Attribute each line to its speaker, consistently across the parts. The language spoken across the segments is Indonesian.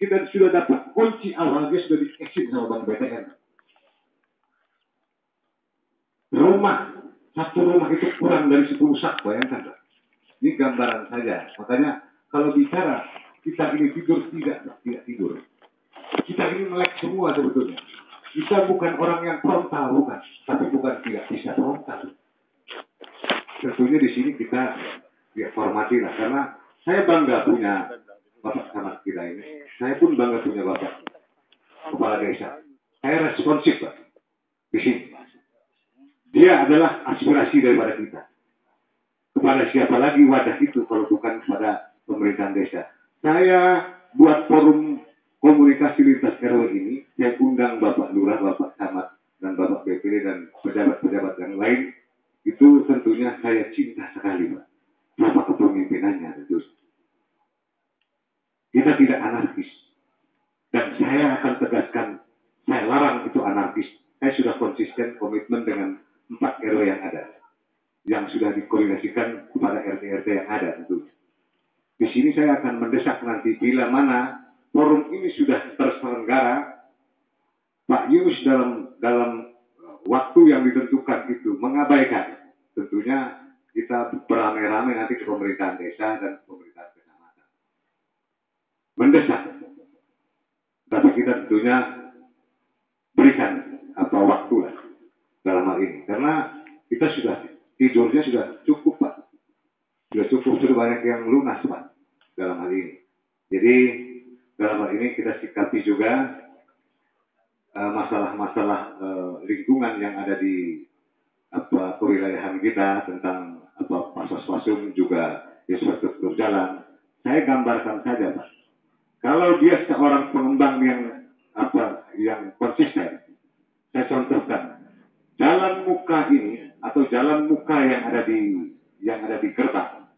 Speaker 1: Kita sudah dapat kunci awalnya sudah dikasih sama Bang BTN. Satu rumah itu kurang dari 10 sak, bayangkan. Ini gambaran saja. Makanya kalau bicara kita ini tidur tidak tidur. Kita ini melek semua sebetulnya. Kita bukan orang yang frontal, bukan. Tapi bukan tidak bisa frontal. Tentunya di sini kita hormati lah. Karena saya bangga punya Bapak Camat kita ini. Saya pun bangga punya Bapak Kepala Desa. Saya responsif Pak. Di sini. Dia adalah aspirasi daripada kita. Kepada siapa lagi wadah itu kalau bukan kepada pemerintahan desa. Saya buat forum komunikasi lintas RW ini, saya undang Bapak Lurah, Bapak Camat, dan Bapak BPD dan pejabat-pejabat yang lain. Itu tentunya saya cinta sekali Pak. Bapak kepemimpinannya tentu. Kita tidak anarkis. Dan saya akan tegaskan, saya larang itu anarkis. Saya sudah konsisten komitmen dengan 4 RW yang ada. Yang sudah dikoordinasikan kepada RT-RT yang ada tentu. Di sini saya akan mendesak nanti bila mana forum ini sudah terselenggara, Pak Yunus dalam waktu yang ditentukan itu mengabaikan. Tentunya kita beramai-ramai nanti ke pemerintahan desa dan pemerintahan kecamatan. Mendesak. Tapi kita tentunya berikan waktu lah dalam hal ini. Karena kita tidurnya sudah cukup Pak. Sudah banyak yang lunas Pak dalam hal ini. Jadi dalam hal ini kita sikapi juga masalah-masalah lingkungan yang ada di kewilayahan kita tentang pasos-pasum juga infrastruktur jalan. Saya gambarkan saja Pak. Kalau dia seorang pengembang yang konsisten, saya contohkan jalan muka ini atau jalan muka yang ada di gerbang,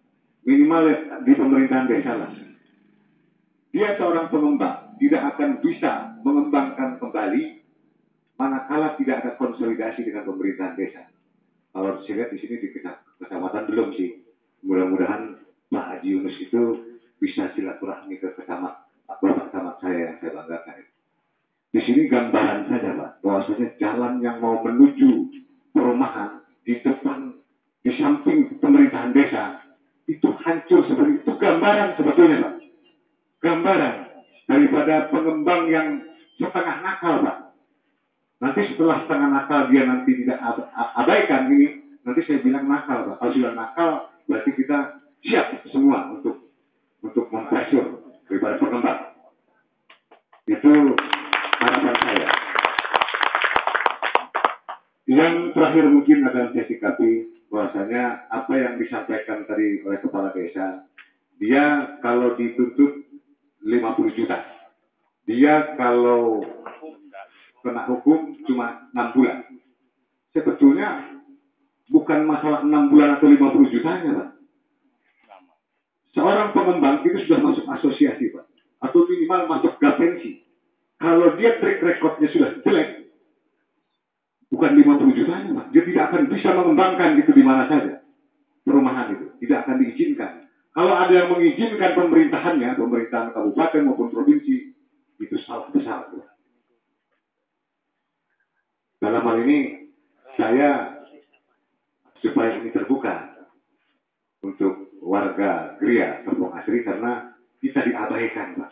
Speaker 1: minimal di pemerintahan desa lah. Dia seorang pengembang, tidak akan bisa mengembangkan kembali manakala tidak ada konsolidasi dengan pemerintahan desa. Kalau saya lihat di sini di kecamatan belum sih. Mudah-mudahan Pak Haji Yunus itu bisa silaturahmi ke Bapak Camat saya yang saya banggakan. Di sini gambaran saja Pak, bahwasanya jalan yang mau menuju perumahan di depan, di samping pemerintahan desa, itu hancur seperti itu. Gambaran sebetulnya Pak. Gambaran daripada pengembang yang setengah nakal Pak. Nanti setelah setengah nakal dia nanti tidak abaikan ini, nanti saya bilang nakal Pak. Kalau sudah nakal, berarti kita siap semua untuk mempressure daripada pengembang. Itu harapan saya. Yang terakhir mungkin akan saya sikapi bahwasanya apa yang disampaikan tadi oleh kepala desa, dia kalau dituntut 50 juta, dia kalau kena hukum cuma 6 bulan. Sebetulnya bukan masalah 6 bulan atau 50 jutanya Pak. Seorang pengembang itu sudah masuk asosiasi Pak, atau minimal masuk gapensi. Kalau dia track recordnya sudah jelek, bukan 50 jutanya Pak, dia tidak akan bisa mengembangkan itu di mana saja. Perumahan itu tidak akan diizinkan. Kalau ada yang mengizinkan pemerintahannya, pemerintahan kabupaten maupun provinsi, itu salah besar. Dalam hal ini, saya supaya ini terbuka untuk warga Gria, Kampung Asri, karena kita diabaikan, Pak.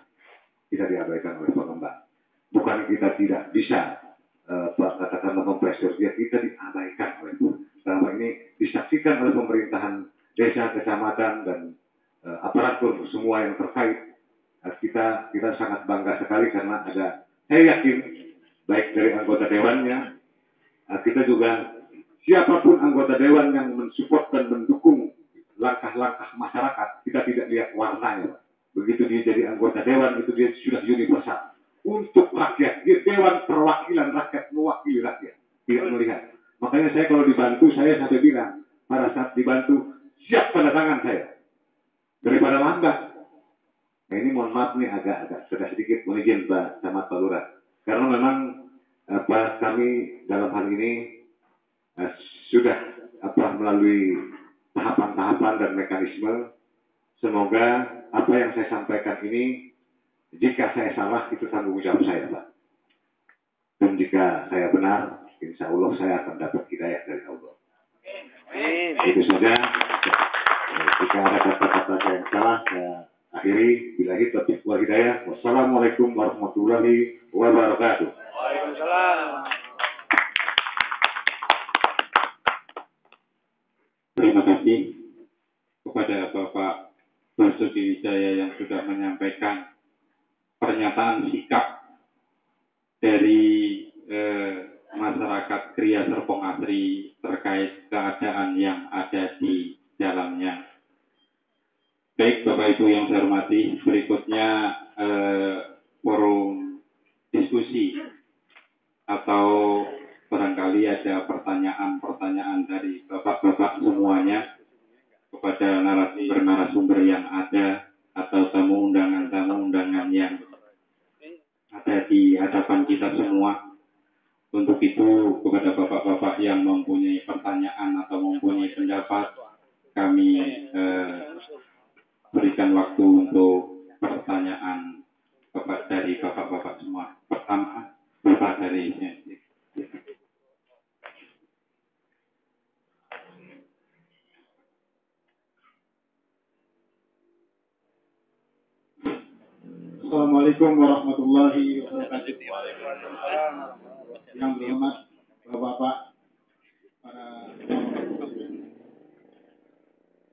Speaker 1: Kita diabaikan oleh pengembang. Bukan kita tidak bisa, katakanlah mempressure dia, kita diabaikan oleh itu. Dalam hal ini disaksikan oleh pemerintahan desa, kecamatan, dan aparatur semua yang terkait. Kita sangat bangga sekali karena ada, saya yakin, baik dari anggota dewannya, kita juga siapapun anggota dewan yang mensupport dan mendukung langkah-langkah masyarakat, kita tidak lihat warnanya. Begitu dia jadi anggota dewan, itu dia sudah universal. Untuk rakyat, dia dewan perwakilan rakyat, mewakili rakyat. Tidak melihat. Makanya saya kalau dibantu, saya sampai bilang, pada saat dibantu, siap tanda tangan saya. Daripada lambat. Nah ini mohon maaf nih agak sedikit mohon izin Pak Camat Pak Lurah. Karena memang kami dalam hal ini sudah melalui tahapan-tahapan dan mekanisme. Semoga apa yang saya sampaikan ini Jika saya salah, itu tanggung jawab saya, Pak. Dan jika saya benar, insya Allah saya akan dapat hidayah dari Allah. Itu saja. Jika ada kata-kata saya yang salah, saya akhiri. Billahi taufiq wal hidayah. Wassalamualaikum warahmatullahi wabarakatuh.
Speaker 2: Waalaikumsalam.
Speaker 3: Terima kasih kepada Bapak Basuki Wijaya yang sudah menyampaikan pernyataan sikap dari masyarakat Kriya Serpong Asri terkait keadaan yang ada di dalamnya. Baik Bapak Ibu yang saya hormati, berikutnya forum diskusi atau barangkali ada pertanyaan-pertanyaan dari Bapak-Bapak semuanya kepada narasumber yang ada atau tamu undangan yang ada di hadapan kita semua. Untuk itu kepada Bapak-Bapak yang mempunyai pertanyaan atau mempunyai pendapat, kami berikan waktu untuk pertanyaan dari Bapak-Bapak semua. Pertama, Bapak dari
Speaker 4: Assalamualaikum warahmatullahi wabarakatuh. Yang berhormat Bapak-Bapak,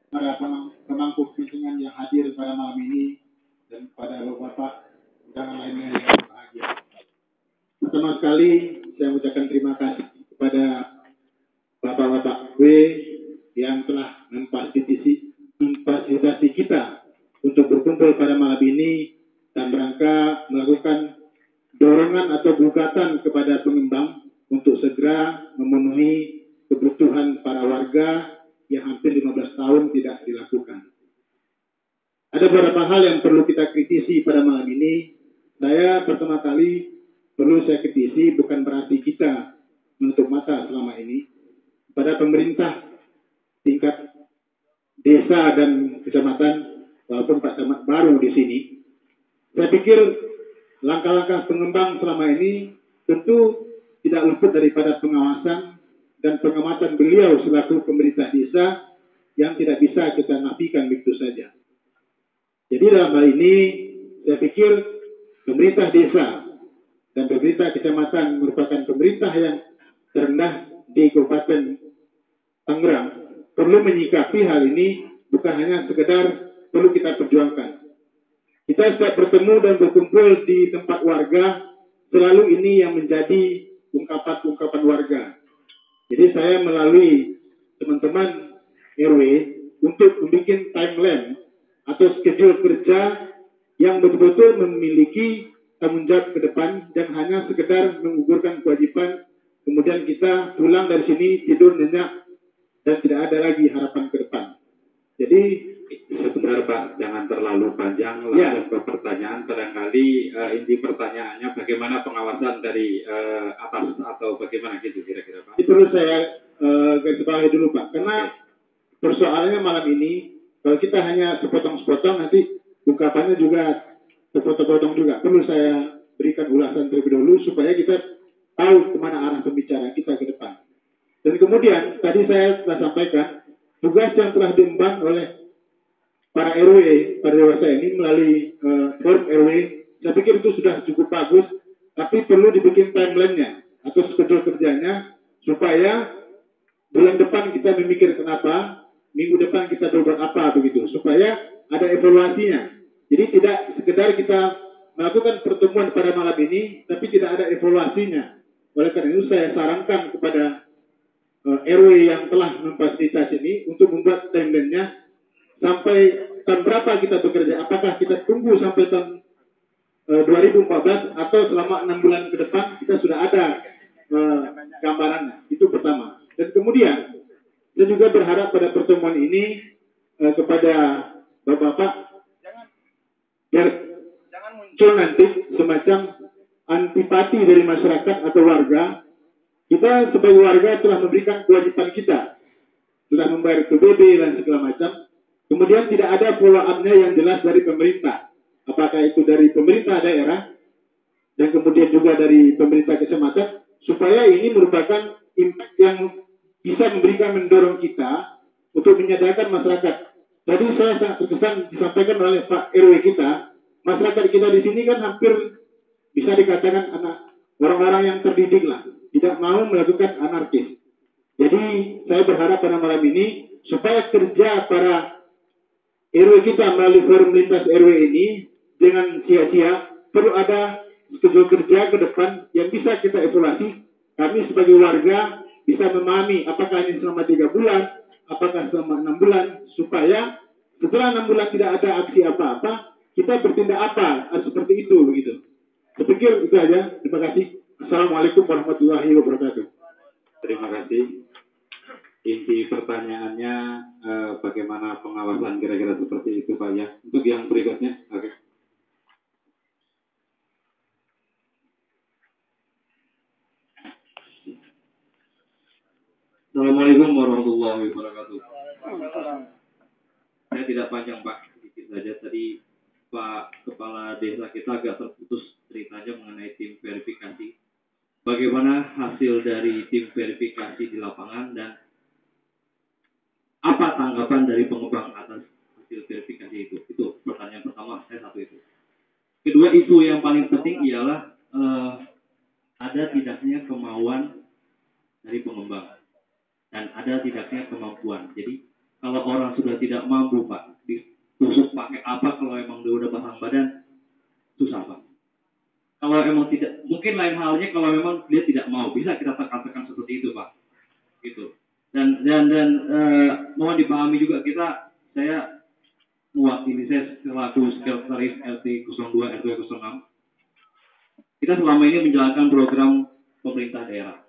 Speaker 4: para pemangku kepentingan yang hadir pada malam ini, dan kepada Bapak-Bapak undangan lainnya yang berbahagia. Pertama sekali saya mengucapkan terima kasih kepada Bapak-Bapak W yang telah memfasilitasi kita untuk berkumpul pada malam ini dan berangka melakukan dorongan atau gugatan kepada pengembang untuk segera memenuhi kebutuhan para warga yang hampir 15 tahun tidak dilakukan. Ada beberapa hal yang perlu kita kritisi pada malam ini. Saya pertama kali perlu saya kritisi, bukan berarti kita menutup mata selama ini, pada pemerintah tingkat desa dan kecamatan, walaupun Pak Camat baru di sini. Saya pikir langkah-langkah pengembang selama ini tentu tidak luput daripada pengawasan dan pengamatan beliau selaku pemerintah desa yang tidak bisa kita nafikan begitu saja. Jadi dalam hal ini saya pikir pemerintah desa dan pemerintah kecamatan merupakan pemerintah yang terendah di Kabupaten Tangerang perlu menyikapi hal ini, bukan hanya sekedar perlu kita perjuangkan. Kita setiap bertemu dan berkumpul di tempat warga, selalu ini yang menjadi ungkapan-ungkapan warga. Jadi saya melalui teman-teman RW untuk membuat timeline atau schedule kerja yang betul-betul memiliki tanggung jawab ke depan, dan hanya sekedar menggugurkan kewajiban, kemudian kita pulang dari sini tidur nyenyak dan tidak ada lagi harapan ke depan. Jadi
Speaker 3: sebentar Pak, jangan terlalu panjang, langsung ke pertanyaan. Barangkali inti pertanyaannya bagaimana pengawasan dari atas atau bagaimana gitu kira-kira Pak?
Speaker 4: Ini perlu saya garis bawahi dulu Pak, karena persoalannya malam ini kalau kita hanya sepotong-sepotong nanti ungkapannya juga sepotong-potong juga. Perlu saya berikan ulasan terlebih dahulu supaya kita tahu kemana arah pembicaraan kita ke depan. Dan kemudian tadi saya telah sampaikan tugas yang telah diemban oleh para RW pada dewasa ini melalui forum RW, saya pikir itu sudah cukup bagus, tapi perlu dibikin timeline-nya atau schedule kerjanya supaya bulan depan kita memikirkan apa, minggu depan kita berbuat apa begitu, supaya ada evaluasinya. Jadi tidak sekedar kita melakukan pertemuan pada malam ini, tapi tidak ada evaluasinya. Oleh karena itu saya sarankan kepada RW yang telah memfasilitasi ini untuk membuat timeline-nya sampai tahun berapa kita bekerja. Apakah kita tunggu sampai tahun 2014 atau selama 6 bulan ke depan kita sudah ada gambarannya. Itu pertama. Dan kemudian saya juga berharap pada pertemuan ini kepada Bapak-Bapak biar muncul nanti semacam antipati dari masyarakat atau warga. Kita sebagai warga telah memberikan kewajiban kita, telah membayar PBB dan segala macam. Kemudian tidak ada follow up-nya yang jelas dari pemerintah. apakah itu dari pemerintah daerah dan kemudian juga dari pemerintah kecamatan, supaya ini merupakan impact yang bisa mendorong kita untuk menyadarkan masyarakat. Tadi saya sangat terkesan disampaikan oleh Pak RW kita, masyarakat kita di sini kan hampir bisa dikatakan orang-orang yang terdidik lah, tidak mau melakukan anarkis. Jadi saya berharap pada malam ini supaya kerja para RW kita melalui forum lintas RW ini dengan sia-sia, perlu ada kerja ke depan yang bisa kita evaluasi. Kami sebagai warga bisa memahami apakah ini selama 3 bulan, apakah selama 6 bulan, supaya setelah 6 bulan tidak ada aksi apa-apa, kita bertindak apa seperti itu begitu. Saya pikir itu aja. Terima kasih. Assalamualaikum warahmatullahi wabarakatuh.
Speaker 3: Terima kasih. Inti pertanyaannya bagaimana pengawasan kira-kira seperti itu Pak ya. Untuk yang berikutnya, oke. Assalamualaikum warahmatullahi wabarakatuh. Saya tidak panjang Pak, sedikit saja. Tadi Pak Kepala Desa kita agak terputus ceritanya mengenai tim verifikasi. Bagaimana hasil dari tim verifikasi di lapangan dan apa tanggapan dari pengembang atas hasil verifikasi itu? Itu pertanyaan pertama, saya satu itu. Kedua, isu yang paling penting ialah ada tidaknya kemauan dari pengembang dan ada tidaknya kemampuan. Jadi kalau orang sudah tidak mampu Pak, ditusuk pakai apa kalau emang dia udah pasang badan, susah Pak. Kalau emang tidak, mungkin lain halnya kalau memang dia tidak mau, bisa kita tekan-tekan seperti itu Pak. Gitu. Dan mohon dipahami juga saya mewakili, saya selaku sekretaris RT 02 RW 06. Kita selama ini menjalankan program pemerintah daerah.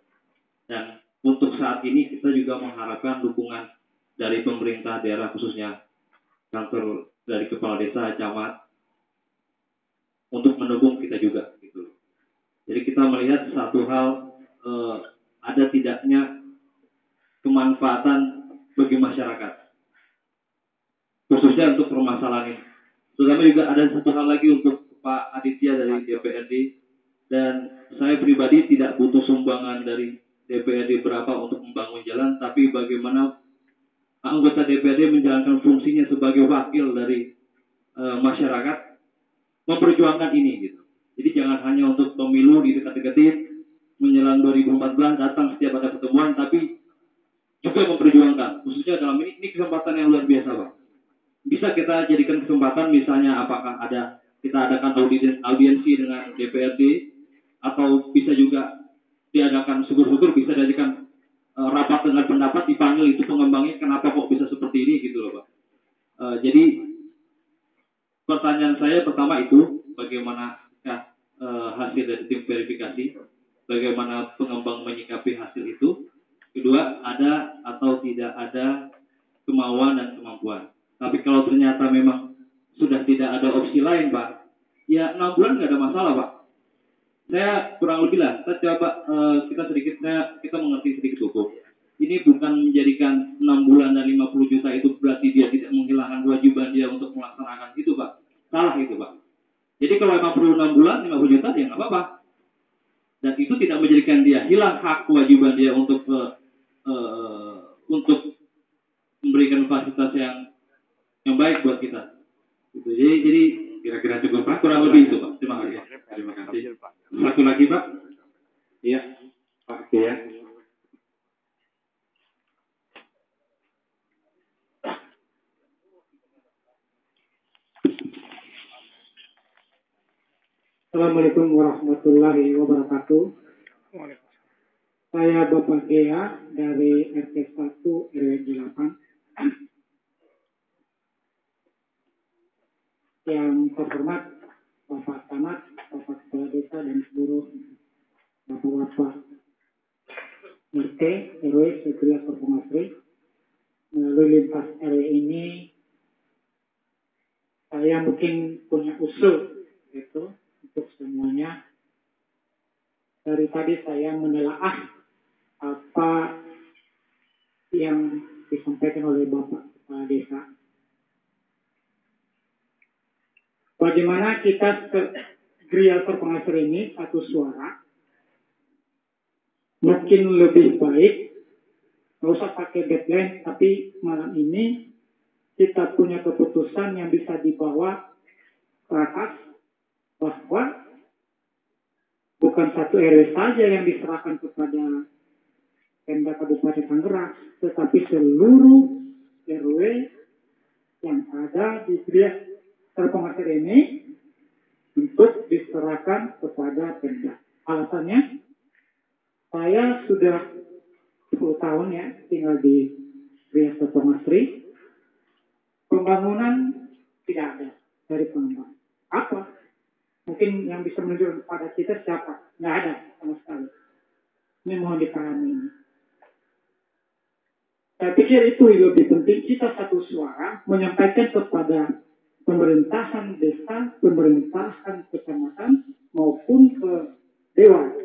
Speaker 3: Dan untuk saat ini kita juga mengharapkan dukungan dari pemerintah daerah, khususnya kantor dari kepala desa, camat, untuk mendukung kita juga. Gitu. Jadi kita melihat satu hal, ada tidaknya kemanfaatan bagi masyarakat, khususnya untuk permasalahan ini. Terutama juga ada satu hal lagi untuk Pak Aditya dari DPRD, dan saya pribadi tidak butuh sumbangan dari DPRD berapa untuk membangun jalan, tapi bagaimana anggota DPRD menjalankan fungsinya sebagai wakil dari masyarakat, memperjuangkan ini gitu. Jadi jangan hanya untuk pemilu di dekat-dekatin, menjelang 2014 datang setiap ada pertemuan, tapi juga memperjuangkan, khususnya dalam ini kesempatan yang luar biasa Pak. Bisa kita jadikan kesempatan, misalnya apakah kita adakan audiensi dengan DPRD, atau bisa juga diadakan syukur-syukur bisa diadakan rapat dengan pendapat, dipanggil itu pengembangnya kenapa kok bisa seperti ini gitu loh Pak. Jadi pertanyaan saya pertama itu bagaimana hasil dari tim verifikasi, bagaimana pengembang menyikapi hasil itu. Kedua, ada atau tidak ada kemauan dan kemampuan. Tapi kalau ternyata memang sudah tidak ada opsi lain Pak, ya 6 bulan nggak ada masalah Pak. Saya kurang lebih lah, kita coba kita mengerti sedikit hukum. Ini bukan menjadikan 6 bulan dan 50 juta itu berarti dia tidak menghilangkan kewajiban dia untuk melaksanakan itu Pak. Salah itu Pak. Jadi kalau memang perlu 6 bulan 50 juta ya nggak apa-apa. Dan itu tidak menjadikan dia hilang hak kewajiban dia untuk memberikan fasilitas yang baik buat kita. Gitu. Jadi kira-kira cukup Pak, kurang lebih itu Pak. Terima kasih. Terima kasih. Satu lagi Pak. Iya, Pak Kia.
Speaker 2: Assalamualaikum warahmatullahi wabarakatuh. Saya Bapak Gea dari RT 1 RW 8. Yang terhormat Bapak Camat, Bapak Kepala Desa dan seluruh Bapak-Bapak RT, RW, Sekretariat Korpomasri. Melalui lintas RW ini, saya mungkin punya usul gitu untuk semuanya. Dari tadi saya menelaah apa yang disampaikan oleh Bapak Kepala Desa. bagaimana kita Gria Terpengasar ini satu suara, mungkin lebih baik, nggak usah pakai deadline, tapi malam ini kita punya keputusan yang bisa dibawa ke atas, bahwa bukan satu RW saja yang diserahkan kepada Pemda Kabupaten Tangerang, tetapi seluruh RW yang ada di Gria Terpengasar ini untuk diserahkan kepada Pemda. Alasannya, saya sudah 10 tahun ya tinggal di Gria Terpengasar. Pembangunan tidak ada dari pengembang. Apa? Mungkin yang bisa menunjukkan kepada kita siapa? Nggak ada sama sekali. Ini mohon dipahami ini. Saya pikir itu lebih penting kita satu suara menyampaikan kepada pemerintahan desa, pemerintahan kecamatan maupun ke dewan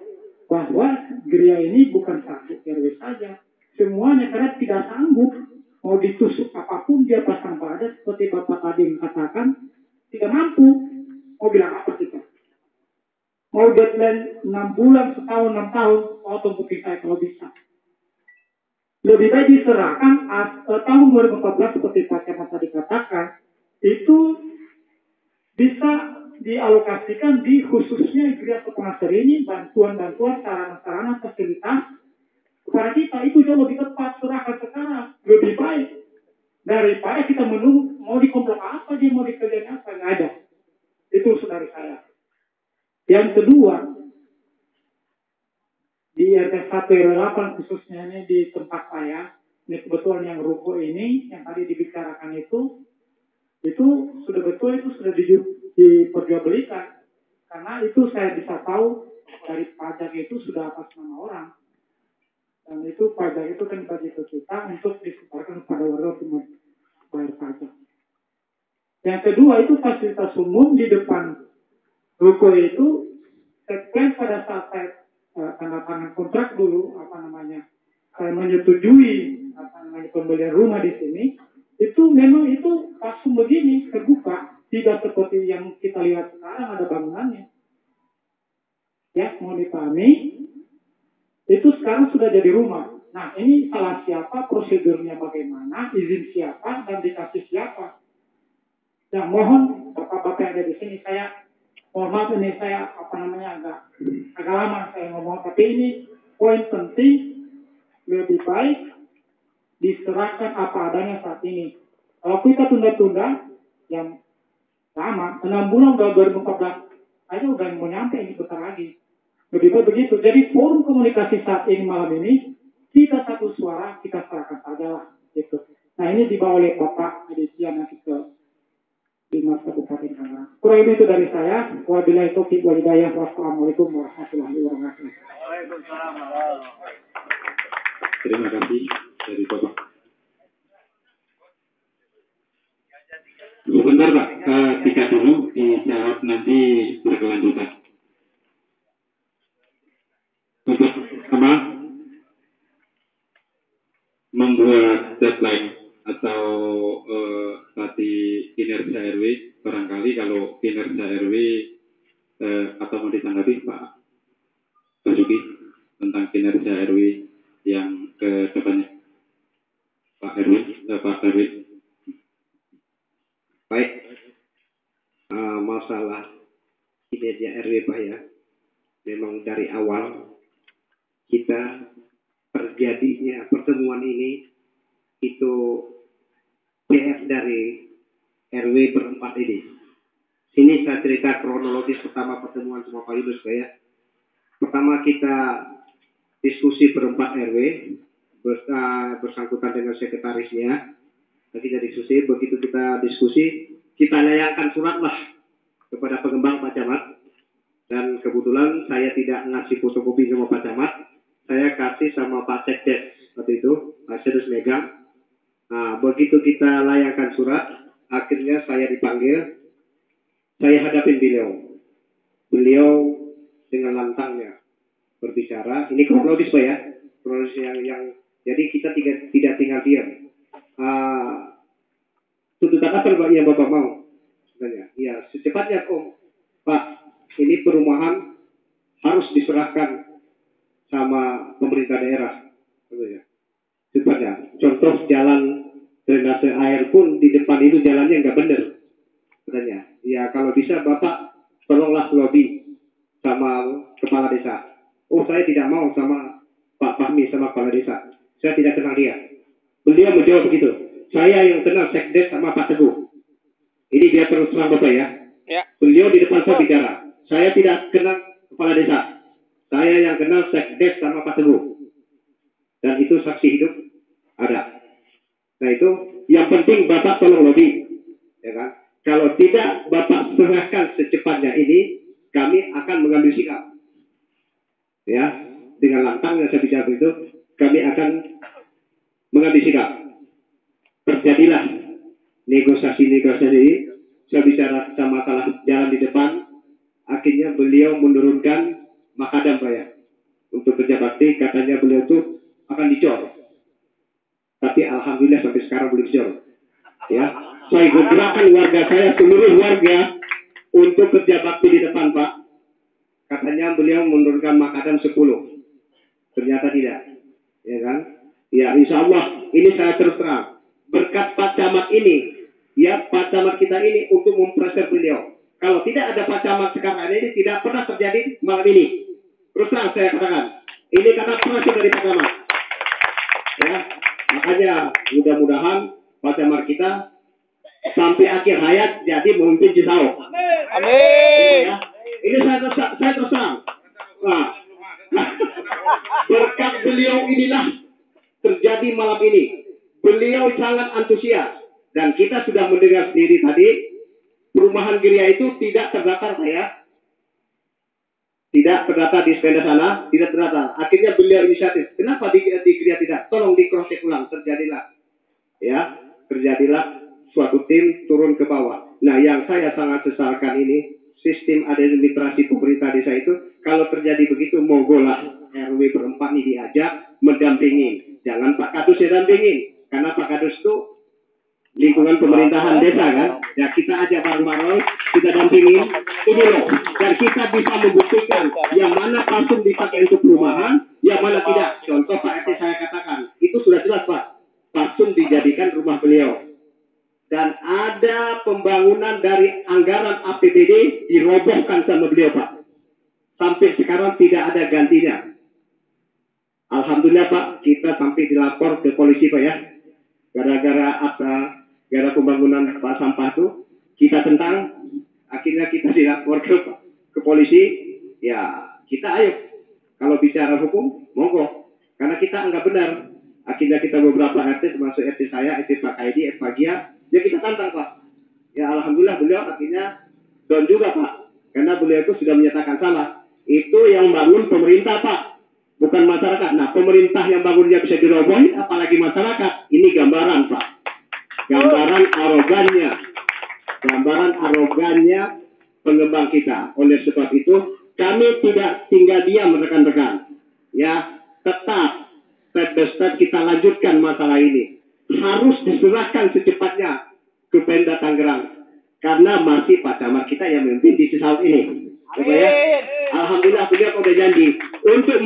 Speaker 2: bahwa Gria ini bukan satu RW saja, semuanya karena tidak sanggup mau ditusuk apapun dia pasang badan seperti Bapak tadi katakan tidak mampu. Mau bilang apa kita? Mau deadline 6 bulan, setahun, 6 tahun, mau tunggu kita kalau bisa. Lebih baik diserahkan tahun 2014 seperti Pak Camat tadi katakan, itu bisa dialokasikan di khususnya Gria Terpengasar ini bantuan-bantuan sarana-sarana fasilitas kepada kita itu jauh lebih tepat serahkan sekarang lebih baik daripada kita menunggu mau dikomplok apa dia mau dikerjain apa nggak ada. Itu saudara saya. Yang kedua, di RT 1 RW 8 khususnya ini di tempat saya, ini kebetulan yang ruko ini yang tadi dibicarakan itu sudah betul itu sudah diperjualbelikan karena itu saya bisa tahu dari pajak itu sudah atas nama orang dan itu pajak itu kan bagi ke kita untuk disebarkan kepada warga untuk bayar pajak. Yang kedua itu fasilitas umum di depan ruko itu saya pada saat saya tanda tangan kontrak dulu saya menyetujui pembelian rumah di sini. Itu memang itu langsung begini terbuka, tidak seperti yang kita lihat sekarang ada bangunannya. Ya, mau dipahami, itu sekarang sudah jadi rumah. Nah, ini salah siapa, prosedurnya bagaimana, izin siapa, dan dikasih siapa. Yang mohon bapak-bapak yang ada di sini, saya mohon maaf ini saya agak lama saya ngomong, tapi ini poin penting, lebih baik diserahkan apa adanya saat ini. Kalau kita tunda-tunda yang lama, 6 bulan udah 2014, aja udah mau nyampe ini bentar lagi. Lebih baik begitu. Jadi forum komunikasi saat ini malam ini, kita satu suara, kita serahkan saja lah. Gitu. Nah ini dibawa oleh Bapak Aditya nanti ke Dinas Kabupaten Tangerang. Kurang lebih itu dari saya. Wabillahi taufiq wal hidayah. Wassalamualaikum warahmatullahi wabarakatuh.
Speaker 4: Terima kasih dari Bapak. Sebentar Pak, tiga dulu dijawab nanti berkelanjutan. Untuk apa? Membuat deadline atau tadi kinerja RW, barangkali kalau kinerja RW atau mau ditanggapi Pak Basuki tentang kinerja RW yang ke depannya. Pak RW.
Speaker 5: Baik, masalah kinerja RW Pak ya, memang dari awal kita terjadinya pertemuan ini itu PR dari RW berempat ini. Sini saya cerita kronologis pertama pertemuan sama Pak Yunus ya. Pertama kita diskusi berempat RW bersangkutan dengan sekretarisnya. Kita diskusi, begitu kita diskusi, kita layangkan surat lah kepada pengembang Pak Camat. Dan kebetulan saya tidak ngasih fotokopi sama Pak Camat, saya kasih sama Pak Sekdes seperti itu, Pak Sekdes megang. Nah, begitu kita layangkan surat, akhirnya saya dipanggil, saya hadapin beliau. Beliau dengan lantangnya berbicara, ini kronologis Pak ya, kronologis yang jadi kita tidak tinggal diam. Tuntutan apa yang Bapak mau? Katanya, ya secepatnya Om, Pak, ini perumahan harus diserahkan sama pemerintah daerah. Katanya. Secepatnya. Contoh jalan drainase air pun di depan itu jalannya nggak benar. Katanya, ya kalau bisa Bapak tolonglah lobby sama kepala desa. Oh saya tidak mau sama Pak Fahmi sama kepala desa. Saya tidak kenal dia. Beliau menjawab begitu. Saya yang kenal Sekdes sama Pak Teguh. Ini dia terus terang Bapak ya. Beliau di depan saya bicara. Saya tidak kenal kepala desa. Saya yang kenal Sekdes sama Pak Teguh. Dan itu saksi hidup ada. Nah itu yang penting Bapak tolong lobby. Ya kan? Kalau tidak Bapak serahkan secepatnya ini, kami akan mengambil sikap. Ya, dengan lantang yang saya bicara itu, kami akan mengambil sikap. Terjadilah negosiasi. Saya bicara sama masalah jalan di depan, akhirnya beliau menurunkan makadam Pak ya. Untuk kerja bakti, katanya beliau itu akan dicor. Tapi alhamdulillah sampai sekarang belum dicor. Ya, saya gerakkan warga saya, seluruh warga untuk kerja bakti di depan Pak. Katanya beliau menurunkan makadam 10. Ternyata tidak. Ya kan? Ya insya Allah ini saya terus terang. Berkat Pak Camat ini, ya Pak Camat kita ini untuk mempreser beliau. Kalau tidak ada Pak Camat sekarang ini tidak pernah terjadi malam ini. Terus terang saya katakan. Ini karena pressure dari Pak Camat. Ya, makanya mudah-mudahan Pak Camat kita sampai akhir hayat jadi memimpin Cisauk. Amin. Ya. Ini saya terus terang. Nah, berkat beliau inilah terjadi malam ini. Beliau sangat antusias dan kita sudah mendengar sendiri tadi perumahan Geria itu tidak terdaftar saya. Tidak terdata di sepeda sana, tidak terdata. Akhirnya beliau inisiatif. Kenapa di Geria tidak? Tolong di cross check ulang. Terjadilah suatu tim turun ke bawah. Nah, yang saya sangat sesalkan ini sistem administrasi pemerintah desa itu kalau terjadi begitu monggolah RW berempat ini diajak mendampingi. Jangan Pak Kadus yang dampingin. Karena Pak Kadus itu lingkungan pemerintahan desa kan. Ya kita ajak Pak Maroy, kita dampingin. Ini loh. Dan kita bisa membuktikan yang mana pasung dipakai untuk perumahan, yang mana tidak. Contoh Pak RT saya katakan, itu sudah jelas Pak. Pasung dijadikan rumah beliau. Dan ada pembangunan dari anggaran APBD dirobohkan sama beliau Pak. Sampai sekarang tidak ada gantinya. Alhamdulillah Pak, kita sampai dilapor ke polisi Pak ya. Gara-gara pembangunan Pak sampah itu kita tentang, akhirnya kita dilapor ke polisi. Ya kita ayo, kalau bicara hukum monggo, karena kita anggap benar. Akhirnya kita beberapa RT termasuk RT saya, RT Pak Kaidi, RT Pak Gia, ya kita tantang Pak. Ya alhamdulillah beliau akhirnya down juga Pak, karena beliau itu sudah menyatakan salah. Itu yang bangun pemerintah Pak, bukan masyarakat. Nah pemerintah yang bangunnya bisa dirobohin, apalagi masyarakat. Ini gambaran Pak, gambaran arogannya pengembang kita. Oleh sebab itu kami tidak tinggal diam rekan-rekan. Ya tetap step by step kita lanjutkan masalah ini. Harus diserahkan secepatnya ke Pemda Tangerang. Karena masih Pak Camat kita yang memimpin di Cisauk ini. Ya? Alhamdulillah beliau sudah janji. Untuk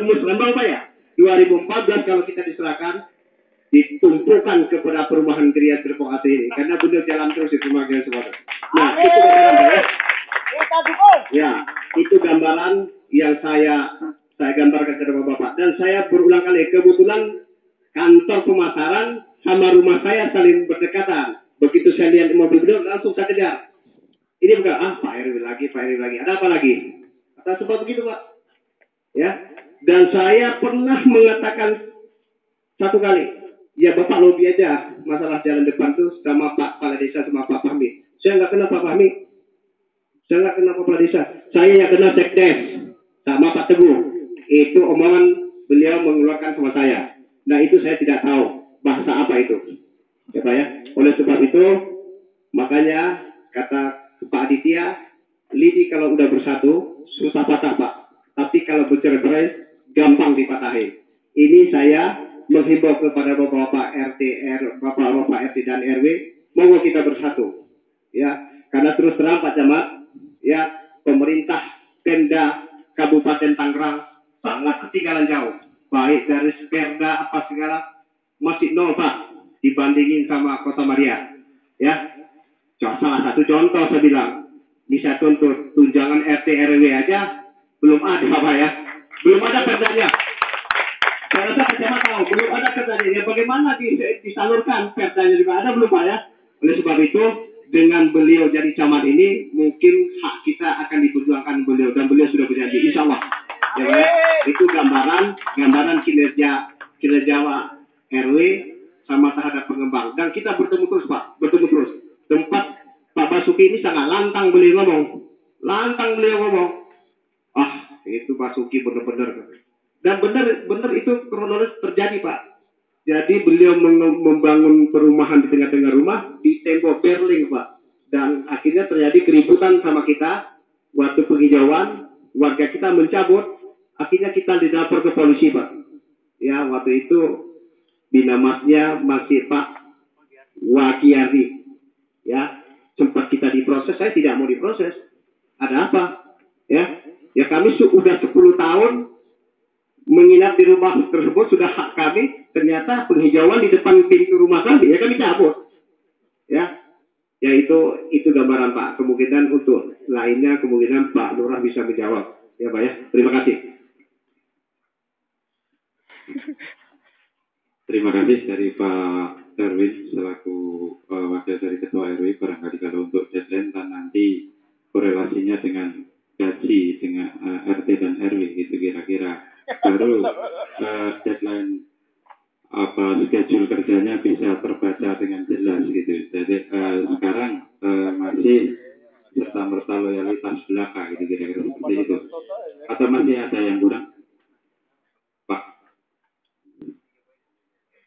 Speaker 5: musrembang Pak ya. 2014 kalau kita diserahkan, ditumpukan kepada perumahan Geria Serpong AC ini. Karena beliau jalan terus di perumahan Geria Serpong. Nah, itu gambaran ya. Ya, itu gambaran yang saya gambarkan ke Bapak. Dan saya berulang kali, kebetulan kantor pemasaran sama rumah saya saling berdekatan. Begitu saya lihat mobil beliau, langsung saya kejar. Ini bukan, Pak RW lagi. Ada apa lagi? Kata sebab begitu Pak. Ya. Dan saya pernah mengatakan satu kali, ya Bapak lobby aja masalah jalan depan tuh sama Pak Kepala Desa sama Pak Fahmi. Saya nggak kenal Pak Fahmi. Saya nggak kenal Kepala Desa. Saya yang kenal Sekdes sama Pak Teguh. Itu omongan beliau mengeluarkan sama saya. Nah itu saya tidak tahu bahasa apa itu. Ya Pak ya. Oleh sebab itu makanya kata Pak Aditya, lidi kalau udah bersatu susah patah Pak. Tapi kalau bercerai gampang dipatahin. Ini saya menghimbau kepada bapak-bapak RT dan RW, monggo kita bersatu. Ya, Karena terus terang Pak Camat, ya pemerintah Pemda Kabupaten Tangerang sangat ketinggalan jauh. Baik dari perda apa segala masih nol Pak dibandingin sama Kota Maria. Ya, salah satu contoh saya bilang bisa tuntut tunjangan RT RW aja belum ada Pak ya, belum ada perdanya. Saya rasa Pak Camat tahu belum ada perdanya. Ya, bagaimana disalurkan perdanya juga ada belum Pak ya. Oleh sebab itu dengan beliau jadi camat ini mungkin hak kita akan diperjuangkan beliau dan beliau sudah berjanji insya Allah. Ya, Pak ya. Itu gambaran kinerja RW sama terhadap pengembang dan kita bertemu terus Pak, bertemu terus. Tempat Pak Basuki ini sangat lantang beliau ngomong. Itu Basuki benar-benar. Dan benar itu kronologis terjadi Pak. Jadi beliau membangun perumahan di tengah-tengah rumah di tembok berling Pak. Dan akhirnya terjadi keributan sama kita. Waktu penghijauan, warga kita mencabut. Akhirnya kita dilapor ke polisi Pak. Ya waktu itu binamasnya masih Pak Wakiardi. Ya sempat kita diproses, saya tidak mau diproses. Ada apa? Ya kami sudah 10 tahun menginap di rumah tersebut, sudah hak kami. Ternyata penghijauan di depan pintu rumah kami, ya kami cabut. Ya itu gambaran Pak. Kemungkinan untuk lainnya kemungkinan Pak Lurah bisa menjawab. Ya Pak ya. Terima kasih.
Speaker 6: Terima kasih dari Pak Darwin selaku wakil dari Ketua RW. Barangkali kalau untuk deadline dan nanti korelasinya dengan gaji dengan RT dan RW gitu kira-kira baru deadline schedule kerjanya bisa terbaca dengan jelas gitu. Jadi sekarang masih serta-merta loyalitas belaka gitu kira-kira seperti itu. Atau masih ada yang kurang? Pak.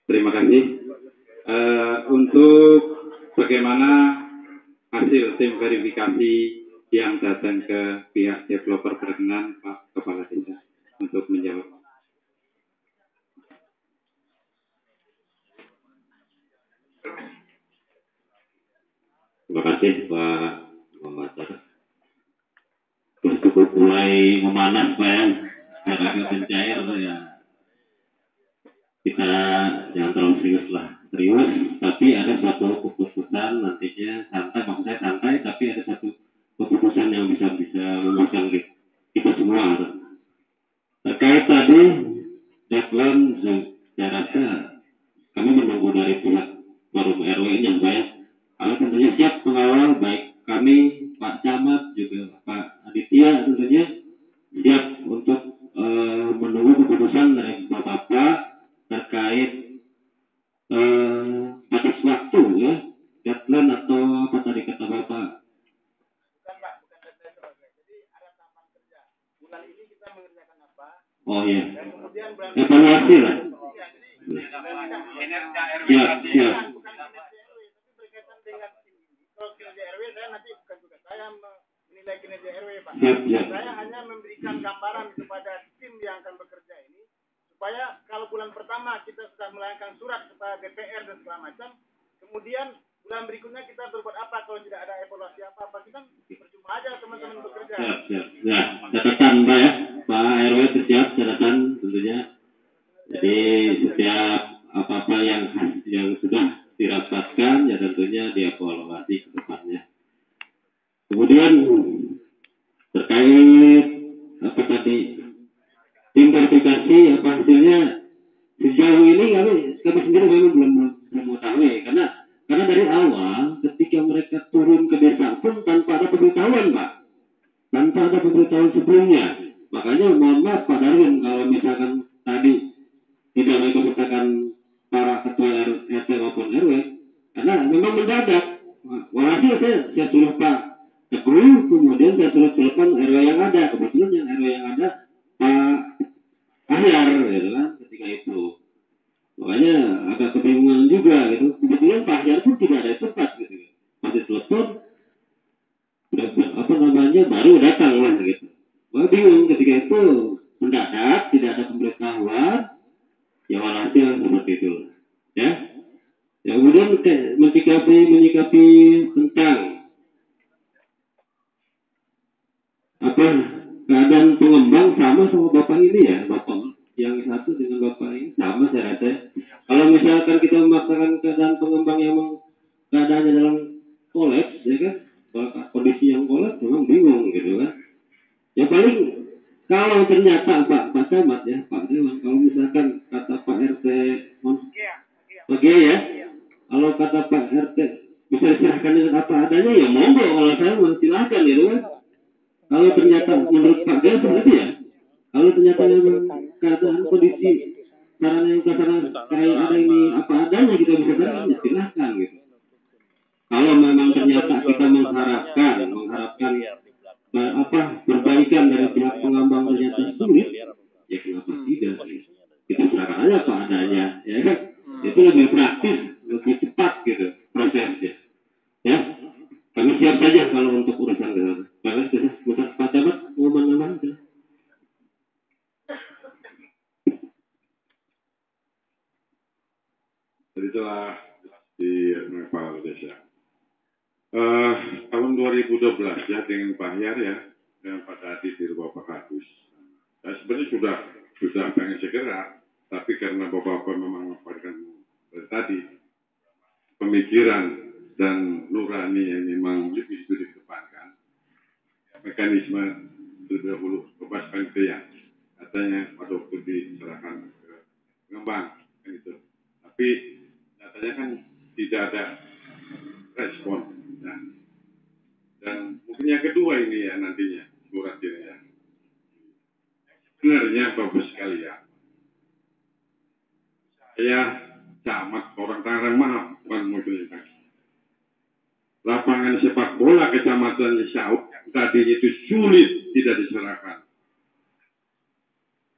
Speaker 6: Terima kasih. Untuk bagaimana hasil tim verifikasi yang datang ke pihak developer berkenan, Pak Kepala Desa untuk menjawab.
Speaker 7: Terima kasih Pak Muhammad. Cukup mulai memanas Pak ya, agak mencair ya. Kita jangan terlalu serius, tapi ada suatu keputusan nantinya santai, tapi ada satu keputusan yang bisa memuaskan kita semua. Terkait tadi deadline, saya rasa kami menunggu dari pihak forum RW yang baik. Kalau tentunya siap mengawal, baik kami, Pak Camat juga Pak Aditya tentunya siap untuk menunggu keputusan dari Bapak terkait batas waktu ya, deadline atau apa tadi kata Bapak?
Speaker 8: Bukan deadline, jadi ada tahapan kerja. Bulan ini kita mengerjakan apa?
Speaker 7: Oh iya.
Speaker 8: Dan kemudian bulan
Speaker 7: evaluasi lah.
Speaker 8: Ya, jadi kinerja RW
Speaker 7: siap.
Speaker 8: Bukan kinerja RW, tapi berkaitan dengan kalau kinerja RW saya nanti bukan juga saya menilai kinerja RW Pak.
Speaker 7: Siap.
Speaker 8: Saya hanya memberikan gambaran kepada tim yang akan bekerja ini. Supaya kalau bulan pertama kita sudah melayangkan surat kepada DPR dan segala macam, kemudian bulan berikutnya kita berbuat apa kalau tidak ada evaluasi apa-apa, kita percuma aja teman-teman bekerja.
Speaker 7: Siap. Ya, catatan Pak ya, Pak RW siap catatan tentunya. Jadi setiap apa-apa yang sudah dirapatkan ya tentunya dievaluasi ke depannya. Kemudian terkait apa tadi? Tim verifikasi apa hasilnya sejauh ini kami sendiri memang belum mengetahui karena dari awal ketika mereka turun ke desa pun tanpa ada pemberitahuan Pak, tanpa ada pemberitahuan sebelumnya. Makanya mohon maaf Pak Darwin kalau misalkan tadi tidak mengikutkan para ketua RT maupun RW karena memang mendadak. Walhasil saya suruh Pak Teguh, kemudian saya suruh telepon RW yang ada, kebetulan yang RW yang ada Pak Ahyar gitu kan ketika itu. Makanya agak kebingungan juga gitu. Kebetulan Pak Ahyar pun tidak ada di tempat gitu. Masih telepon baru datang lah gitu. Wah bingung ketika itu mendadak, tidak ada pemberitahuan. Ya walhasil seperti itu. Ya. Kemudian menyikapi tentang apa keadaan pengembang sama bapak ini ya, bapak yang satu dengan bapak ini sama saya rasa. Kalau misalkan kita memaksakan keadaan pengembang yang keadaannya dalam kolaps, ya kan, kalau kondisi yang kolaps memang bingung gitu kan. Ya paling kalau ternyata Pak Camat ya, Pak Dewan, kalau misalkan kata Pak RT Pak ya, kalau kata Pak RT bisa diserahkan dengan apa adanya ya monggo, kalau saya silakan gitu kan. Kalau ternyata menurut Pak Gaya seperti ya, kalau ternyata memang keadaan kondisi sarana yang kayak ada ini apa adanya kita bisa terima, ya silahkan gitu. Kalau memang ternyata kita mengharapkan apa perbaikan dari pihak pengembang ternyata sulit, ya kenapa tidak? Kita serahkan aja apa adanya, ya kan? Itu lebih praktis, lebih cepat gitu prosesnya. Ya, kami siap saja kalau untuk urusan itu. Karena sudah Pak Camat mau mana-mana.
Speaker 9: Jadi telah di Kepala Desa. Tahun 2012 ya dengan Pak Hyar ya, dengan Pak Tadi di Bapak Kadus. Saya sebenarnya sudah pengen segera, tapi karena Bapak memang menyampaikan dari tadi pemikiran dan nurani yang memang lebih dikedepankan, mekanisme terlebih dahulu bebaskan yang katanya pada waktu diserahkan ke pengembang gitu. Tapi nyatanya kan tidak ada respon ya. Dan mungkin yang kedua ini ya nantinya surat ini ya sebenarnya bagus sekali ya. Saya camat orang Tangerang maaf bukan mungkin lapangan sepak bola kecamatan Cisauk tadinya itu sulit tidak diserahkan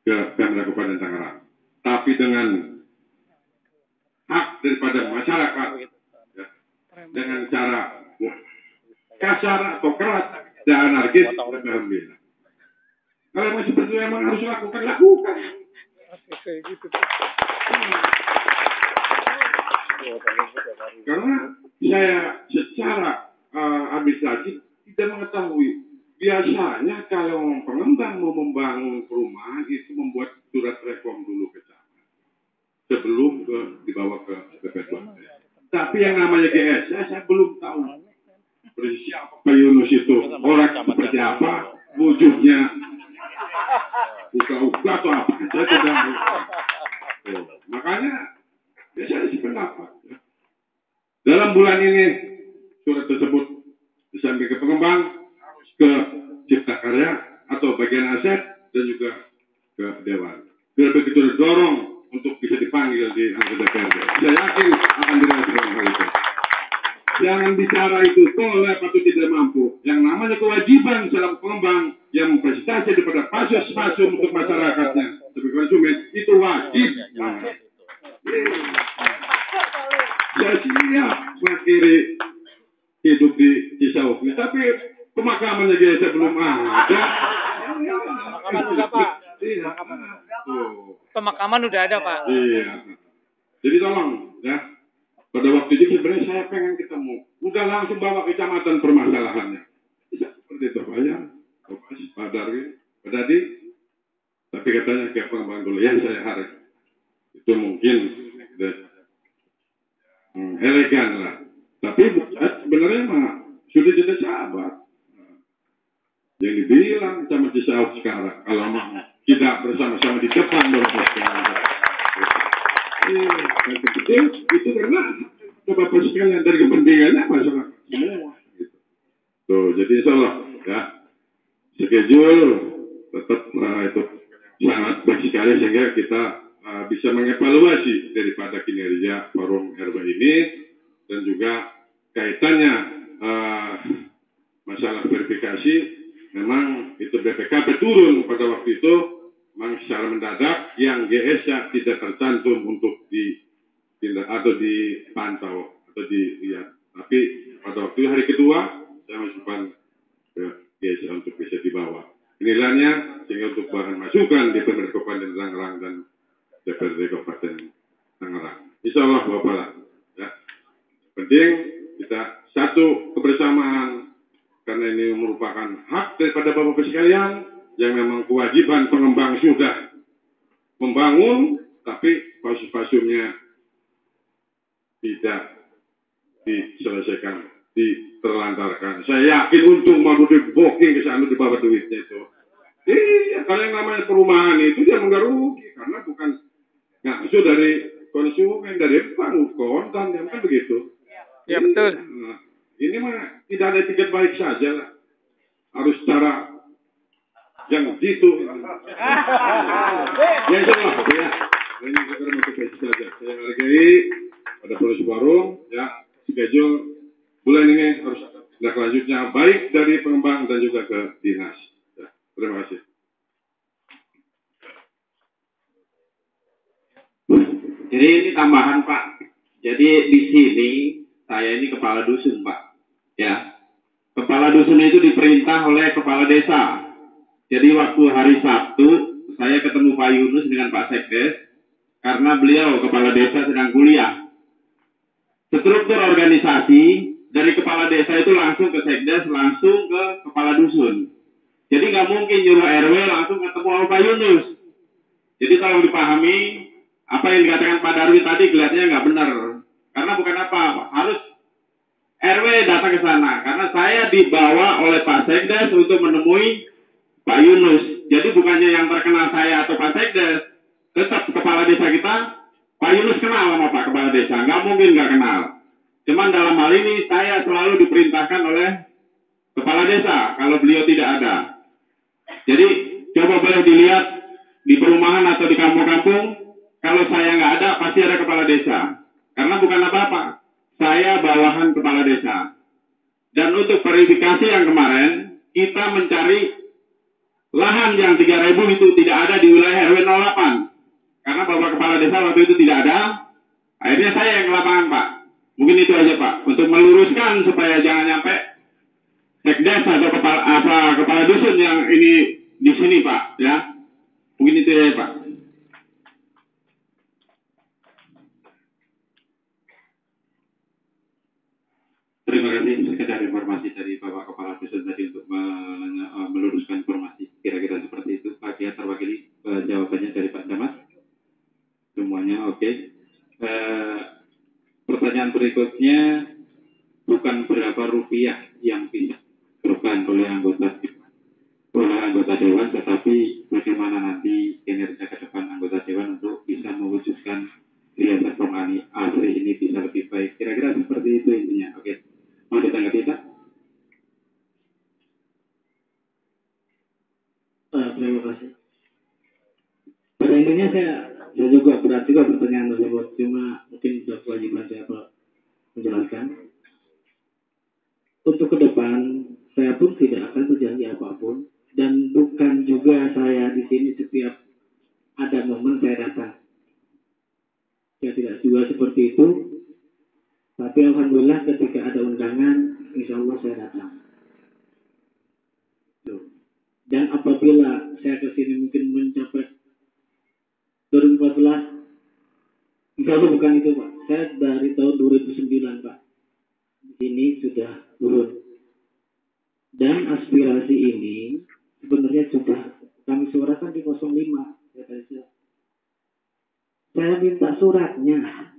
Speaker 9: ke Pemda Kabupaten Tangerang, tapi dengan hak daripada masyarakat ya, dengan cara kasar atau keras dan anarkis, alhamdulillah. Kalau masih seperti itu memang harus lakukan. Karena saya secara administrasi tidak mengetahui. Biasanya kalau pengembang mau membangun perumahan itu membuat surat reform dulu ke sana sebelum dibawa ke BP2. Tapi yang namanya GS saya belum tahu persis siapa Pak Yunus itu, orang seperti apa, wujudnya uka-uka atau apa, saya tidak tahu. Makanya saya sependapat ya. Dalam bulan ini surat tersebut disampaikan ke pengembang, ke Cipta Karya atau bagian aset dan juga ke Dewan. Biar begitu didorong untuk bisa dipanggil di anggota DPRD. Saya yakin akan dirasakan hal itu. Jangan bicara itu tolak atau tidak mampu. Yang namanya kewajiban selaku pengembang yang memfasilitasi daripada pasus-pasus untuk masyarakatnya sebagai konsumen itu wajib. Saya siap mengakhiri hidup di Cisauk, tapi pemakamannya dia belum ada.
Speaker 10: Pemakaman udah Pak.
Speaker 9: Iya.
Speaker 10: Pemakaman udah ada Pak.
Speaker 9: Iya. Jadi tolong ya. Pada waktu itu sebenarnya saya pengen ketemu. Udah langsung bawa kecamatan permasalahannya. Bisa seperti itu Pak ya. Pak Darwin, Pak Dadi. Tapi katanya kayak pengembang dulu yang saya harap. Itu mungkin elegan lah. Tapi sebenarnya mah sudah jadi sahabat. Yang dibilang sama Cisauk sekarang, kalau mau kita bersama-sama di depan itu karena Bapak sekalian dari kepentingannya masyarakat semua. Gitu. Tuh, jadi insyaallah ya schedule tetap itu sangat baik sekali sehingga kita bisa mengevaluasi daripada kinerja forum RW ini dan juga kaitannya masalah verifikasi memang itu BPKP turun pada waktu itu memang secara mendadak yang GS-nya tidak tercantum untuk ditindak atau dipantau atau dilihat. Tapi pada waktu hari kedua saya masukkan ke GS untuk bisa dibawa nilainya sehingga untuk bahan masukan di Pemerintah Kabupaten Tangerang dan DPRD Kabupaten Tangerang. Insya Allah Bapak ya. Penting kita satu kebersamaan karena ini merupakan hak daripada Bapak-Bapak sekalian yang memang kewajiban pengembang sudah membangun, tapi fasum-fasumnya tidak diselesaikan, diterlantarkan. Saya yakin untung mau di booking ke sana di bawah duitnya itu. Iya, kalau yang namanya perumahan itu dia nggak rugi karena bukan ngasuh dari konsumen, dari bank kontan, yang kan begitu.
Speaker 10: Ya betul.
Speaker 9: Nah, ini mah tidak ada tiket baik saja lah. Harus cara yang gitu. Yang salah, ya. Ini sekarang motivasi saja. Saya hargai pada polisi warung, ya. Schedule bulan ini harus tindak lanjutnya baik dari pengembang dan juga ke dinas. Ya, terima kasih.
Speaker 6: Jadi ini tambahan Pak. Jadi di sini saya ini kepala dusun Pak. Ya, kepala dusun itu diperintah oleh kepala desa. Jadi waktu hari Sabtu saya ketemu Pak Yunus dengan Pak Sekdes karena beliau kepala desa sedang kuliah. Struktur organisasi dari kepala desa itu langsung ke Sekdes, langsung ke kepala dusun. Jadi nggak mungkin nyuruh RW langsung ketemu sama Pak Yunus. Jadi tolong dipahami apa yang dikatakan Pak Darwi tadi kelihatannya nggak benar. Karena bukan apa, harus RW datang ke sana. Karena saya dibawa oleh Pak Sekdes untuk menemui Pak Yunus. Jadi bukannya yang terkenal saya atau Pak Sekdes, tetap kepala desa kita, Pak Yunus kenal sama Pak Kepala Desa. Nggak mungkin nggak kenal. Cuman dalam hal ini saya selalu diperintahkan oleh Kepala Desa kalau beliau tidak ada. Jadi coba boleh dilihat di perumahan atau di kampung-kampung, kalau saya nggak ada pasti ada Kepala Desa. Karena bukan apa-apa, saya bawahan Kepala Desa. Dan untuk verifikasi yang kemarin, kita mencari lahan yang 3.000 itu tidak ada di wilayah RW 08. Karena Bapak Kepala Desa waktu itu tidak ada, akhirnya saya yang ke lapangan Pak. Mungkin itu aja Pak, untuk meluruskan supaya jangan nyampe Sekdes atau kepala dusun yang ini di sini Pak, ya. Mungkin itu aja Pak. Terima kasih sekedar informasi dari Bapak Kepala Dusun tadi untuk meluruskan informasi kira-kira seperti itu. Pak Kia terwakili jawabannya dari Pak Damas. Semuanya oke. Pertanyaan berikutnya, bukan berapa rupiah yang bisa diperlukan oleh anggota dewan, tetapi bagaimana nanti kinerja ke depan anggota dewan untuk bisa mewujudkan riasan pemani asri ini bisa lebih baik. Kira-kira seperti itu intinya. Oke. Mau ditanggapi Pak?
Speaker 11: Terima kasih. Pada intinya saya juga berat juga pertanyaan tersebut, cuma mungkin sudah kewajiban saya menjelaskan. Untuk ke depan, saya pun tidak akan berjanji apapun, dan bukan juga saya di sini setiap ada momen saya datang. Saya tidak juga seperti itu, tapi alhamdulillah ketika ada undangan, insya Allah saya datang. Dan apabila saya ke sini mungkin mencapai 2014, insya Allah bukan itu Pak. Saya dari tahun 2009 Pak. Ini sudah turun. Dan aspirasi ini sebenarnya sudah kami suarakan di 05. Saya minta suratnya.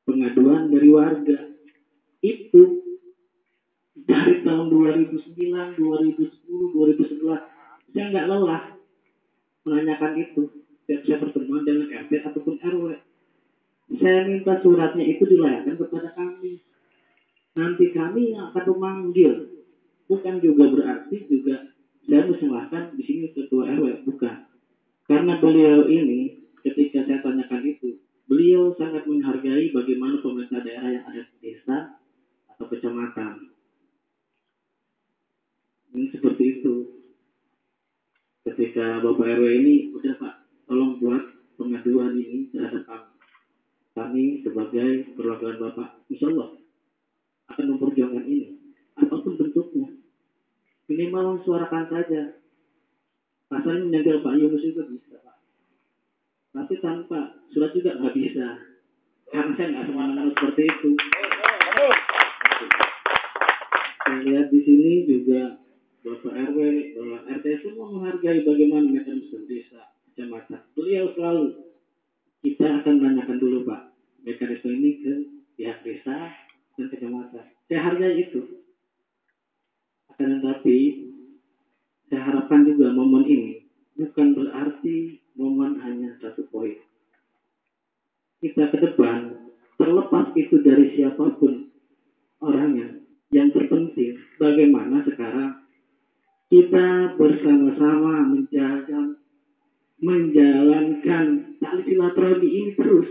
Speaker 11: Pengaduan dari warga. Itu dari tahun 2009, 2010, 2011. Saya nggak lelah menanyakan itu. Setiap pertemuan dengan RT ataupun RW. Saya minta suratnya itu dilayangkan kepada kami. Nanti kami yang akan memanggil. Bukan juga berarti juga saya menyalahkan di sini ketua RW, bukan. Karena beliau ini ketika saya tanyakan itu, beliau sangat menghargai bagaimana pemerintah daerah yang ada di desa atau kecamatan. Ini seperti itu. Ketika Bapak RW ini, udah Pak, tolong buat pengaduan ini terhadap kami sebagai perwakilan Bapak. Insya Allah akan memperjuangkan ini, apapun bentuknya. Minimal suarakan saja. Pasalnya menyanggil Pak Yunus juga bisa Pak. Tapi tanpa surat juga nggak bisa. Karena saya nggak semena-mena seperti itu. Saya lihat di sini juga Bapak RW, Bapak RT semua menghargai bagaimana mekanisme desa, kecamatan. Beliau selalu, kita akan tanyakan dulu Pak, mekanisme ini ke pihak desa dan kecamatan. Saya hargai itu. Akan tetapi, saya harapkan juga momen ini bukan berarti momen hanya satu poin. Kita ke depan, terlepas itu dari siapapun orangnya, yang terpenting bagaimana sekarang kita bersama-sama menjalankan tali silaturahmi ini terus.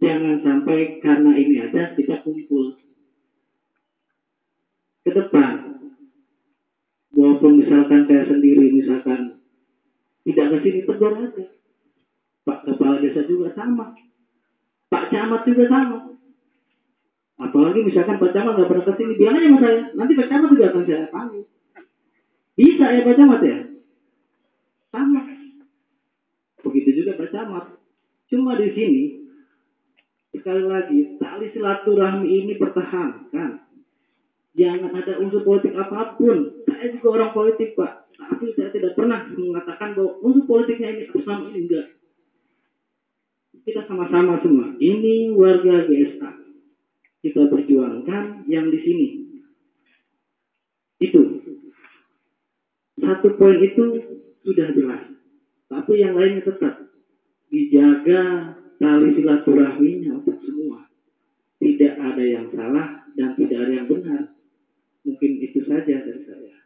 Speaker 11: Jangan sampai karena ini ada kita kumpul. Ke depan, walaupun misalkan saya sendiri misalkan tidak ke sini, tegur aja. Pak Kepala Desa juga sama. Pak Camat juga sama. Apalagi misalkan Pak Camat nggak pernah ke sini, bilang aja sama saya. Nanti Pak Camat juga akan saya panggil. Bisa ya Pak Camat ya? Sama. Begitu juga Pak Camat. Cuma di sini, sekali lagi, tali silaturahmi ini pertahankan. Jangan ada unsur politik apapun. Saya juga orang politik Pak. Tapi saya tidak pernah mengatakan bahwa unsur politiknya ini atas nama ini, enggak. Kita sama-sama semua. Ini warga GSA. Kita perjuangkan yang di sini. Itu. Satu poin itu sudah jelas. Tapi yang lainnya tetap dijaga tali silaturahminya untuk semua. Tidak ada yang salah dan tidak ada yang benar. Mungkin itu saja dari saya.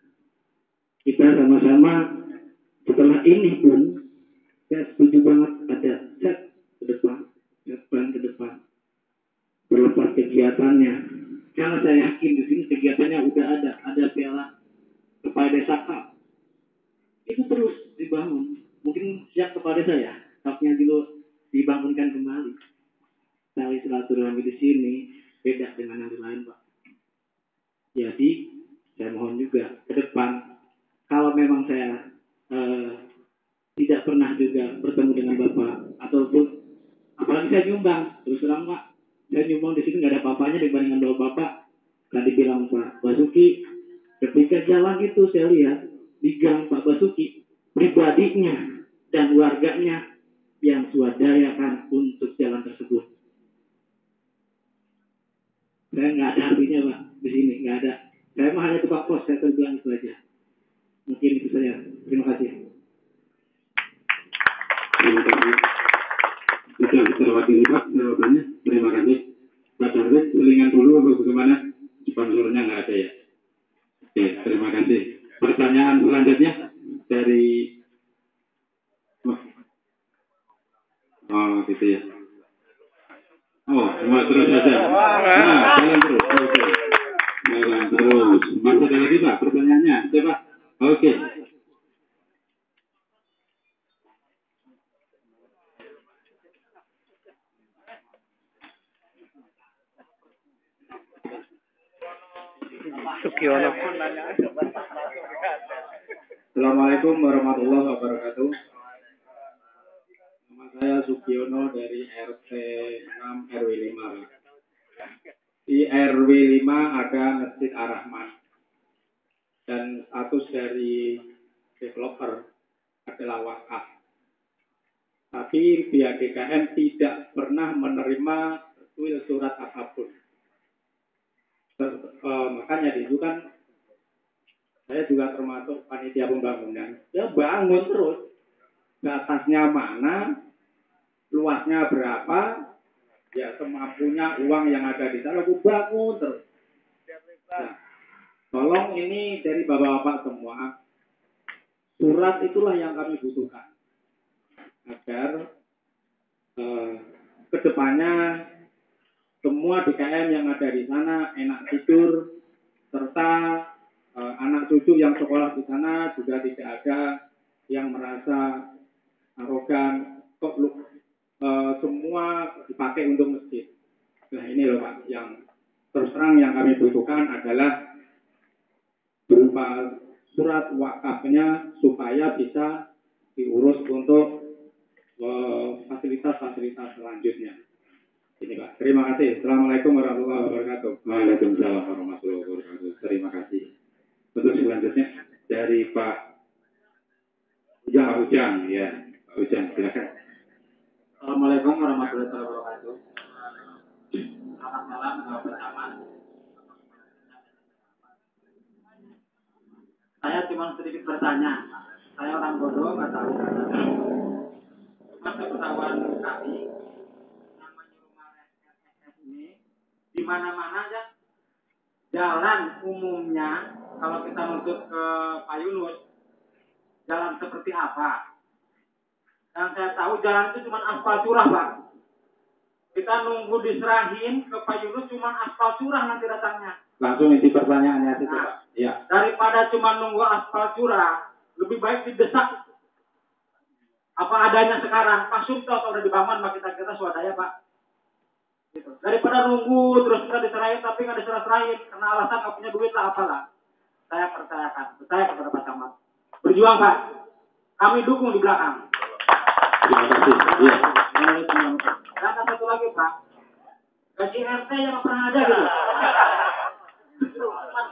Speaker 11: Kita sama-sama setelah ini pun saya setuju banget ada set ke depan, set plan ke depan. Berlepas kegiatannya. Karena saya yakin di sini kegiatannya udah ada piala kepala desa cup. Itu terus dibangun. Mungkin siap kepala desa ya, cupnya dulu dibangunkan kembali. Tali silaturahmi di sini beda dengan yang lain Pak. Jadi saya mohon juga ke depan kalau memang saya tidak pernah juga bertemu dengan Bapak ataupun apalagi saya nyumbang terus terang Pak, saya nyumbang di sini nggak ada apa-apanya dibandingkan Bapak. Tadi bilang Pak Basuki ketika jalan itu saya lihat di gang Pak Basuki pribadinya dan warganya yang swadayakan untuk jalan tersebut. Saya nggak ada artinya Pak di sini, nggak ada. Saya mah hanya tukang pos, saya bilang itu aja. Mungkin itu saja. Terima kasih.
Speaker 7: Terima kasih. Sudah terwakili Pak jawabannya. Terima kasih. Pak Darwin, selingan dulu atau bagaimana? Sponsornya nggak ada ya. Oke, terima kasih. Pertanyaan selanjutnya dari oh gitu ya. Oh, semua terus saja. Nah, jalan terus. Oke. Jalan terus. Masih ada lagi Pak pertanyaannya? Coba. Oke.
Speaker 10: Sugiono.
Speaker 12: Assalamualaikum warahmatullahi wabarakatuh. Nama saya Sugiono dari RT 6 RW 5. Di RW 5 ada Masjid Ar-Rahman. Dan status dari developer adalah wakaf. Tapi pihak DKM tidak pernah menerima surat apapun. Makanya itu kan saya juga termasuk panitia pembangunan. Ya bangun terus. Batasnya mana, luasnya berapa, ya semampunya uang yang ada di sana, aku bangun terus. Nah, tolong ini dari bapak-bapak semua, surat itulah yang kami butuhkan. Agar kedepannya semua DKM yang ada di sana enak tidur, serta anak cucu yang sekolah di sana juga tidak ada yang merasa arogan, kok semua dipakai untuk masjid. Nah ini loh Pak, yang terus terang yang kami butuhkan adalah berupa surat wakafnya supaya bisa diurus untuk fasilitas-fasilitas selanjutnya. Ini Pak. Terima kasih. Assalamualaikum warahmatullahi wabarakatuh.
Speaker 6: Waalaikumsalam warahmatullahi wabarakatuh. Terima kasih. Untuk selanjutnya dari Pak Ujang, ya. Pak Ujang, silakan.
Speaker 13: Assalamualaikum warahmatullahi wabarakatuh. Selamat malam, bersama. Saya cuma sedikit bertanya. Saya orang bodoh, nggak tahu. Masa ketahuan kami, namanya rumah RSS ini, di mana-mana aja jalan umumnya, kalau kita menuju ke Pak Yunus, jalan seperti apa? Dan saya tahu jalan itu cuma aspal curah, Pak. Kita nunggu diserahin ke Pak Yunus cuma aspal curah nanti datangnya.
Speaker 12: Langsung isi pertanyaannya itu,
Speaker 13: Nah,
Speaker 12: Pak. Ya.
Speaker 13: daripada cuma nunggu aspal curah, lebih baik didesak apa adanya sekarang. Pak Sumto kalau udah dibangun, Pak, kita swadaya, Pak. Gitu. Daripada nunggu terus kita diserahin tapi nggak diserah-serahin karena alasan nggak punya duit lah apalah. Saya percaya kepada Pak Camat. Berjuang, Pak. Kami dukung di belakang.
Speaker 12: Terima kasih. Iya.
Speaker 13: Dan satu lagi, Pak. Gaji RT yang pernah ada gitu.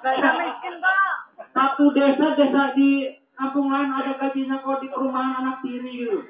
Speaker 13: Saya miskin, Pak. Satu desa di kampung lain ada gajinya kok di perumahan anak tiri gitu.